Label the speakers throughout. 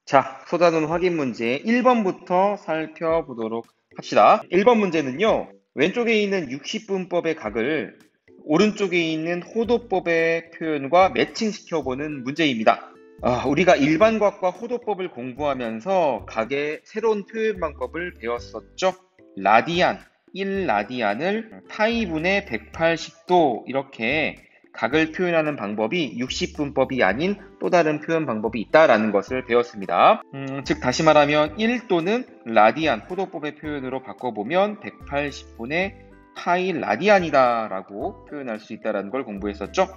Speaker 1: 자, 쏟아놓은 확인 문제 1번부터 살펴보도록 합시다. 1번 문제는요, 왼쪽에 있는 60분법의 각을 오른쪽에 있는 호도법의 표현과 매칭시켜보는 문제입니다. 우리가 일반각과 호도법을 공부하면서 각의 새로운 표현 방법을 배웠었죠. 라디안, 1라디안을 파이분의 180도 이렇게 각을 표현하는 방법이 60분법이 아닌 또 다른 표현 방법이 있다라는 것을 배웠습니다. 즉 다시 말하면 1 또는 라디안, 호도법의 표현으로 바꿔보면 180분의 파이 라디안이다 라고 표현할 수 있다는 걸 공부했었죠.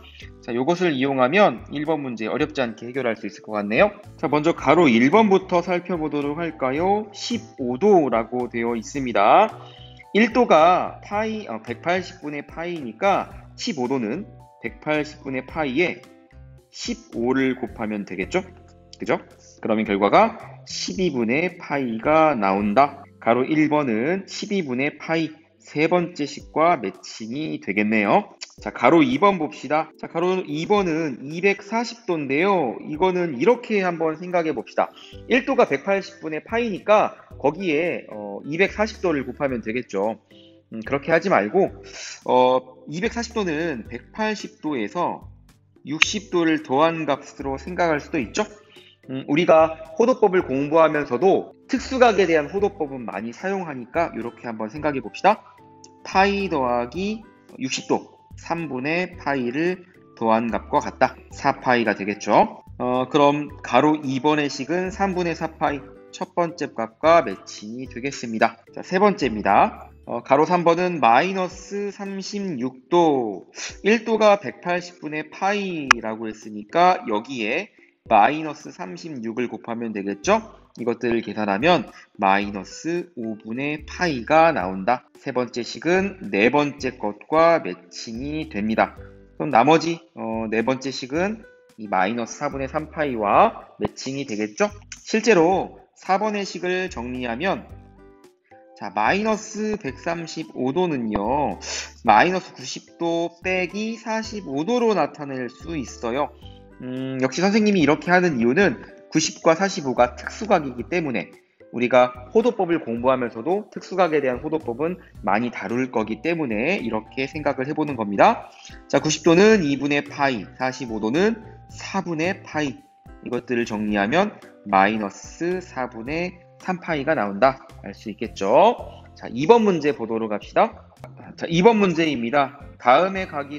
Speaker 1: 자, 이것을 이용하면 1번 문제 어렵지 않게 해결할 수 있을 것 같네요. 자, 먼저 가로 1번부터 살펴보도록 할까요? 15도라고 되어 있습니다. 1도가 파이 180분의 파이니까 15도는 180분의 파이에 15를 곱하면 되겠죠? 그죠? 그러면 결과가 12분의 파이가 나온다. 가로 1번은 12분의 파이 세 번째 식과 매칭이 되겠네요. 자, 가로 2번 봅시다. 자, 가로 2번은 240도인데요. 이거는 이렇게 한번 생각해 봅시다. 1도가 180분의 파이니까 거기에 240도를 곱하면 되겠죠. 그렇게 하지 말고 240도는 180도에서 60도를 더한 값으로 생각할 수도 있죠. 우리가 호도법을 공부하면서도 특수각에 대한 호도법은 많이 사용하니까 이렇게 한번 생각해 봅시다. 파이 더하기 60도 3분의 파이를 더한 값과 같다. 4파이가 되겠죠. 그럼 가로 2번의 식은 3분의 4파이 첫 번째 값과 매칭이 되겠습니다. 자, 세 번째입니다. 가로 3번은 마이너스 36도 1도가 180분의 파이라고 했으니까 여기에 마이너스 36을 곱하면 되겠죠? 이것들을 계산하면 마이너스 5분의 파이가 나온다. 세 번째 식은 네 번째 것과 매칭이 됩니다. 그럼 나머지 네 번째 식은 이 마이너스 4분의 3파이와 매칭이 되겠죠? 실제로 4번의 식을 정리하면 자, 마이너스 135도는요, 마이너스 90도 빼기 45도로 나타낼 수 있어요. 역시 선생님이 이렇게 하는 이유는 90과 45가 특수각이기 때문에 우리가 호도법을 공부하면서도 특수각에 대한 호도법은 많이 다룰 거기 때문에 이렇게 생각을 해보는 겁니다. 자, 90도는 2분의 파이, 45도는 4분의 파이. 이것들을 정리하면 마이너스 4분의 3파이가 나온다. 알 수 있겠죠? 자, 2번 문제 보도록 합시다. 자, 2번 문제입니다. 다음의 각에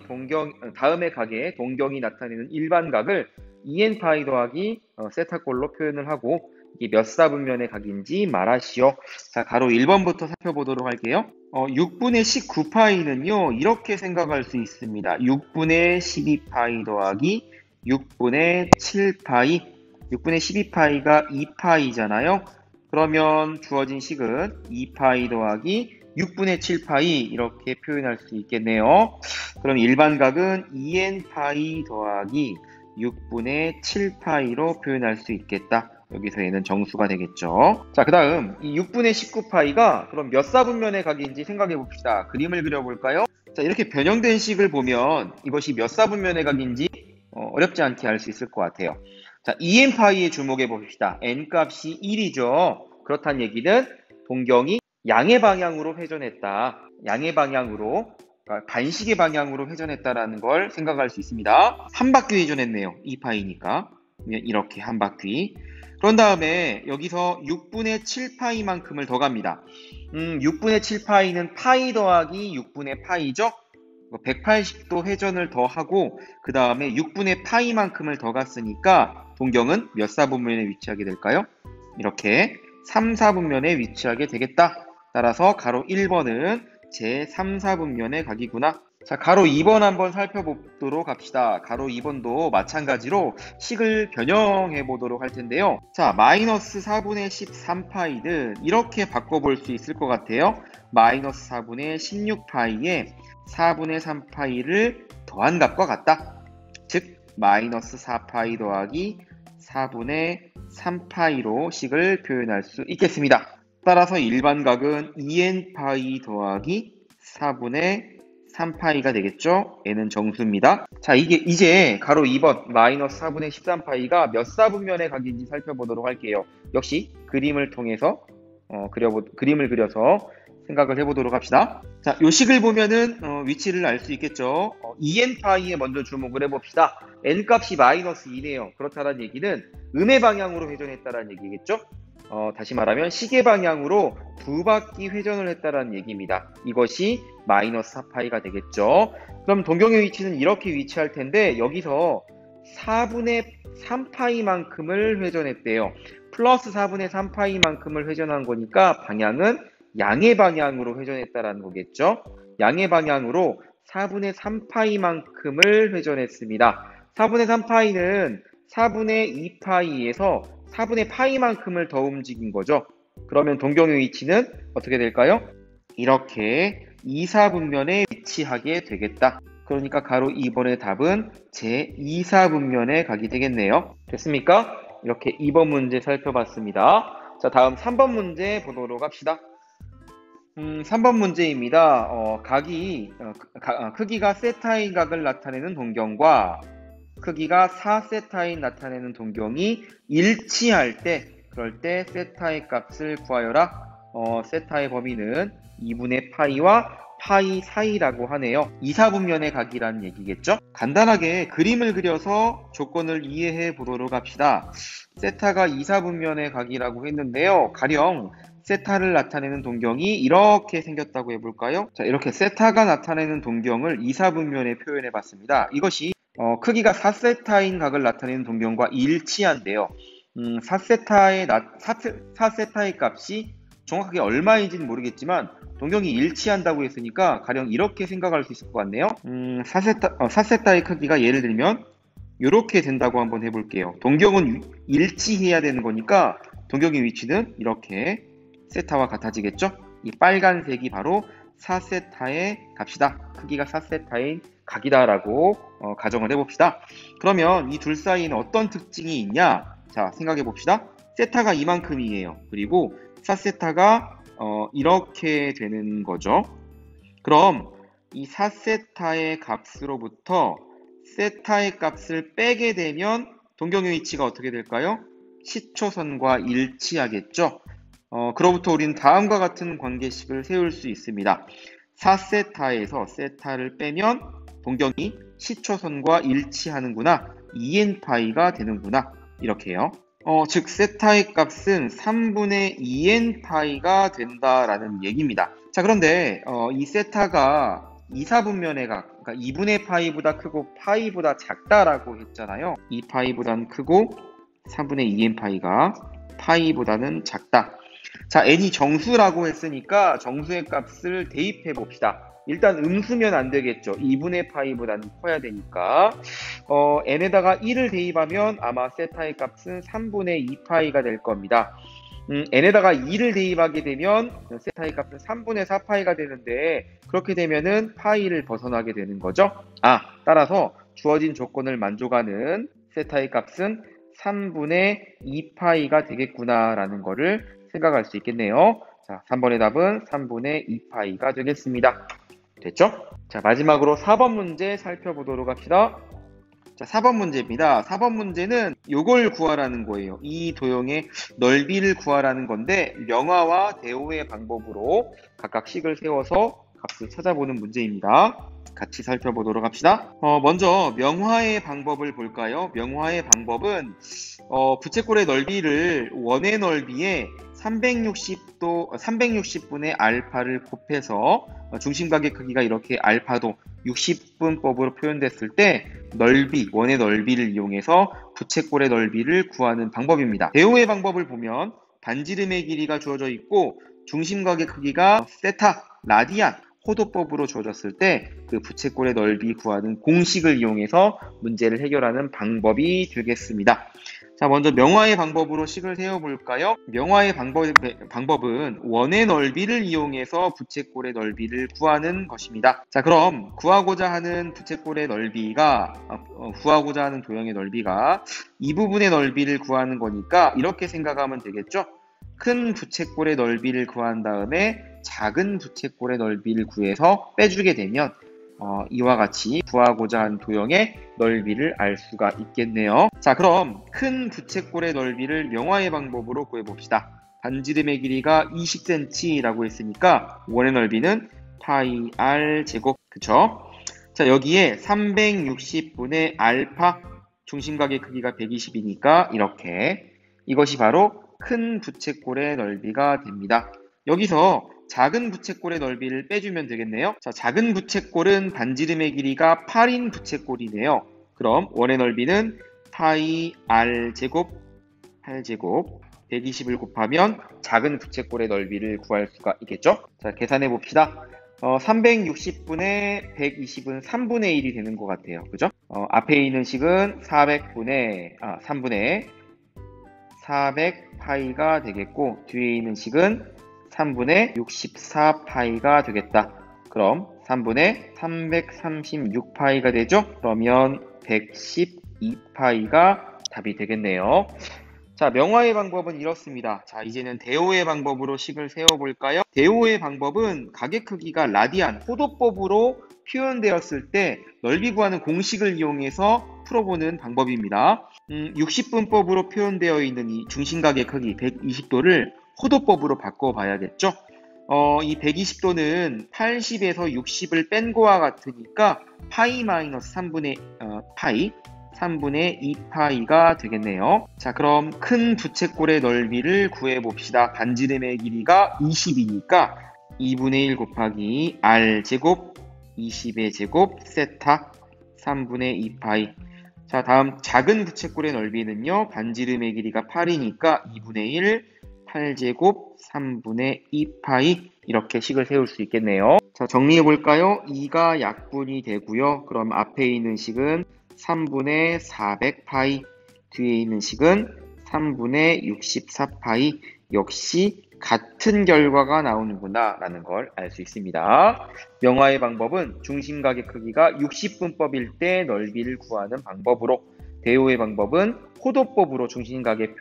Speaker 1: 동경이 나타내는 일반각을 2n파이 더하기 세타꼴로 표현을 하고 이게 몇 사분면의 각인지 말하시오. 자, 가로 1번부터 살펴보도록 할게요. 6분의 19파이는요, 이렇게 생각할 수 있습니다. 6분의 12파이 더하기 6분의 7파이. 6분의 12파이가 2파이잖아요. 그러면 주어진 식은 2파이 더하기 6분의 7파이 이렇게 표현할 수 있겠네요. 그럼 일반각은 2n파이 더하기 6분의 7파이로 표현할 수 있겠다. 여기서 얘는 정수가 되겠죠. 자, 그 다음 이 6분의 19파이가 그럼 몇 사분면의 각인지 생각해 봅시다. 그림을 그려볼까요? 자, 이렇게 변형된 식을 보면 이것이 몇 사분면의 각인지 어렵지 않게 알 수 있을 것 같아요. 자, 2n파이에 주목해 봅시다. n값이 1이죠. 그렇다는 얘기는 동경이 양의 방향으로 회전했다. 양의 방향으로, 그러니까 반시계 방향으로 회전했다라는 걸 생각할 수 있습니다. 한 바퀴 회전했네요. 2파이니까. 이렇게 한 바퀴. 그런 다음에 여기서 6분의 7파이만큼을 더 갑니다. 6분의 7파이는 파이 더하기 6분의 파이죠. 180도 회전을 더 하고 그 다음에 6분의 파이만큼을 더 갔으니까 동경은 몇 사분면에 위치하게 될까요? 이렇게 3, 4분면에 위치하게 되겠다. 따라서 가로 1번은 제 3, 4분면의 각이구나. 자, 가로 2번 한번 살펴보도록 합시다. 가로 2번도 마찬가지로 식을 변형해 보도록 할 텐데요. 자, 마이너스 4분의 13파이는 이렇게 바꿔볼 수 있을 것 같아요. 마이너스 4분의 16파이에 4분의 3파이를 더한 값과 같다. 즉, 마이너스 4파이 더하기 4분의 3파이로 식을 표현할 수 있겠습니다. 따라서 일반각은 2n파이 더하기 4분의 13파이가 되겠죠? n은 정수입니다. 자, 이제 가로 2번 마이너스 4분의 13파이가 몇 사분면의 각인지 살펴보도록 할게요. 역시 그림을 통해서 그림을 그려서 생각을 해보도록 합시다. 자, 요 식을 보면은 위치를 알 수 있겠죠. 2n파이에 먼저 주목을 해봅시다. n값이 마이너스 2네요. 그렇다는 얘기는 음의 방향으로 회전했다는 얘기겠죠. 다시 말하면 시계 방향으로 두 바퀴 회전을 했다는 얘기입니다. 이것이 마이너스 4파이가 되겠죠. 그럼 동경의 위치는 이렇게 위치할 텐데 여기서 4분의 3파이만큼을 회전했대요. 플러스 4분의 3파이만큼을 회전한 거니까 방향은 양의 방향으로 회전했다라는 거겠죠. 양의 방향으로 4분의 3파이만큼을 회전했습니다. 4분의 3파이는 4분의 2파이에서 4분의 파이만큼을 더 움직인 거죠. 그러면 동경의 위치는 어떻게 될까요? 이렇게 2사분면에 위치하게 되겠다. 그러니까 가로 2번의 답은 제2사분면의 각이 되겠네요. 됐습니까? 이렇게 2번 문제 살펴봤습니다. 자, 다음 3번 문제 보도록 합시다. 3번 문제입니다. 크기가 세타인 각을 나타내는 동경과 크기가 4세타인 나타내는 동경이 일치할 때, 그럴 때 세타의 값을 구하여라. 세타의 범위는 2분의 파이와 파이 사이라고 하네요. 2사분면의 각이라는 얘기겠죠? 간단하게 그림을 그려서 조건을 이해해 보도록 합시다. 세타가 2사분면의 각이라고 했는데요. 가령 세타를 나타내는 동경이 이렇게 생겼다고 해볼까요? 자, 이렇게 세타가 나타내는 동경을 2사분면에 표현해 봤습니다. 이것이 크기가 4세타인 각을 나타내는 동경과 일치한데요. 4세타의 값이 정확하게 얼마인지는 모르겠지만 동경이 일치한다고 했으니까 가령 이렇게 생각할 수 있을 것 같네요. 4세타의 크기가 예를 들면 이렇게 된다고 한번 해볼게요. 동경은 일치해야 되는 거니까 동경의 위치는 이렇게 세타와 같아지겠죠? 이 빨간색이 바로 4세타의 값이다. 크기가 4세타인 각이다라고 가정을 해봅시다. 그러면 이 둘 사이에는 어떤 특징이 있냐? 자, 생각해 봅시다. 세타가 이만큼이에요. 그리고 4세타가 이렇게 되는 거죠. 그럼 이 4세타의 값으로부터 세타의 값을 빼게 되면 동경의 위치가 어떻게 될까요? 시초선과 일치하겠죠. 그로부터 우리는 다음과 같은 관계식을 세울 수 있습니다. 4세타에서 세타를 빼면 동경이 시초선과 일치하는구나. 2n파이가 되는구나. 이렇게요. 즉 세타의 값은 3분의 2n파이가 된다라는 얘기입니다. 자, 그런데 이 세타가 2사분면의 각, 그러니까 2분의 파이보다 크고 파이보다 작다라고 했잖아요. 2파이보다는 크고 3분의 2n파이가 파이보다는 작다. 자, n이 정수라고 했으니까 정수의 값을 대입해 봅시다. 일단 음수면 안 되겠죠. 2분의 파이보다는 커야 되니까 n에다가 1을 대입하면 아마 세타의 값은 3분의 2파이가 될 겁니다. n에다가 2를 대입하게 되면 세타의 값은 3분의 4파이가 되는데 그렇게 되면은 파이를 벗어나게 되는 거죠. 따라서 주어진 조건을 만족하는 세타의 값은 3분의 2파이가 되겠구나라는 거를 생각할 수 있겠네요. 자, 3번의 답은 3분의 2파이가 되겠습니다. 됐죠? 자, 마지막으로 4번 문제 살펴보도록 합시다. 자, 4번 문제입니다. 4번 문제는 요걸 구하라는 거예요. 이 도형의 넓이를 구하라는 건데 명화와 대오의 방법으로 각각 식을 세워서 값을 찾아보는 문제입니다. 같이 살펴보도록 합시다. 먼저 명화의 방법을 볼까요? 명화의 방법은 부채꼴의 넓이를 원의 넓이에 360분의 알파를 곱해서 중심각의 크기가 이렇게 알파도 60분법으로 표현됐을 때 원의 넓이를 이용해서 부채꼴의 넓이를 구하는 방법입니다. 대오의 방법을 보면 반지름의 길이가 주어져 있고 중심각의 크기가 세타, 라디안, 호도법으로 주어졌을 때 그 부채꼴의 넓이 구하는 공식을 이용해서 문제를 해결하는 방법이 되겠습니다. 자, 먼저 명화의 방법으로 식을 세워볼까요? 명화의 방법은 원의 넓이를 이용해서 부채꼴의 넓이를 구하는 것입니다. 자, 그럼 구하고자 하는 도형의 넓이가 이 부분의 넓이를 구하는 거니까 이렇게 생각하면 되겠죠? 큰 부채꼴의 넓이를 구한 다음에 작은 부채꼴의 넓이를 구해서 빼주게 되면 이와 같이 구하고자 한 도형의 넓이를 알 수가 있겠네요. 자, 그럼 큰 부채꼴의 넓이를 명화의 방법으로 구해봅시다. 반지름의 길이가 20cm라고 했으니까 원의 넓이는 파이 r 제곱, 그쵸? 자, 여기에 360분의 알파, 중심각의 크기가 120이니까 이렇게, 이것이 바로 큰 부채꼴의 넓이가 됩니다. 여기서 작은 부채꼴의 넓이를 빼주면 되겠네요. 자, 작은 부채꼴은 반지름의 길이가 8인 부채꼴이네요. 그럼 원의 넓이는 파이 r 제곱 8제곱 120을 곱하면 작은 부채꼴의 넓이를 구할 수가 있겠죠? 자, 계산해 봅시다. 360분의 120은 3분의 1이 되는 것 같아요. 그죠? 앞에 있는 식은 3분의 400파이가 되겠고, 뒤에 있는 식은 3분의 64파이가 되겠다. 그럼 3분의 336파이가 되죠? 그러면 112파이가 답이 되겠네요. 자, 명화의 방법은 이렇습니다. 자, 이제는 대호의 방법으로 식을 세워볼까요? 대호의 방법은 각의 크기가 라디안, 호도법으로 표현되었을 때 넓이 구하는 공식을 이용해서 풀어보는 방법입니다. 60분법으로 표현되어 있는 이 중심각의 크기 120도를 호도법으로 바꿔봐야겠죠? 이 120도는 80에서 60을 뺀 거와 같으니까 파이 마이너스 3분의 2파이가 되겠네요. 자, 그럼 큰 부채꼴의 넓이를 구해봅시다. 반지름의 길이가 20이니까 2분의 1 곱하기 r 제곱 20의 제곱 세타 3분의 2파이. 자, 다음 작은 부채꼴의 넓이는요. 반지름의 길이가 8이니까 2분의 1 8제곱 3분의 2파이, 이렇게 식을 세울 수 있겠네요. 자, 정리해볼까요? 2가 약분이 되고요. 그럼 앞에 있는 식은 3분의 400파이, 뒤에 있는 식은 3분의 64파이, 역시 같은 결과가 나오는구나 라는 걸 알 수 있습니다. 명화의 방법은 중심각의 크기가 60분법일 때 넓이를 구하는 방법으로, 대호의 방법은 호도법으로 중심각의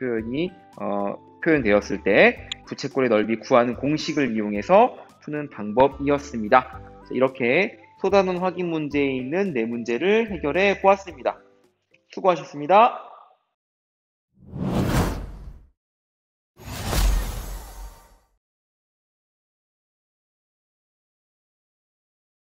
Speaker 1: 표현되었을 때 부채꼴의 넓이 구하는 공식을 이용해서 푸는 방법이었습니다. 이렇게 소단원 확인 문제에 있는 네 문제를 해결해 보았습니다. 수고하셨습니다.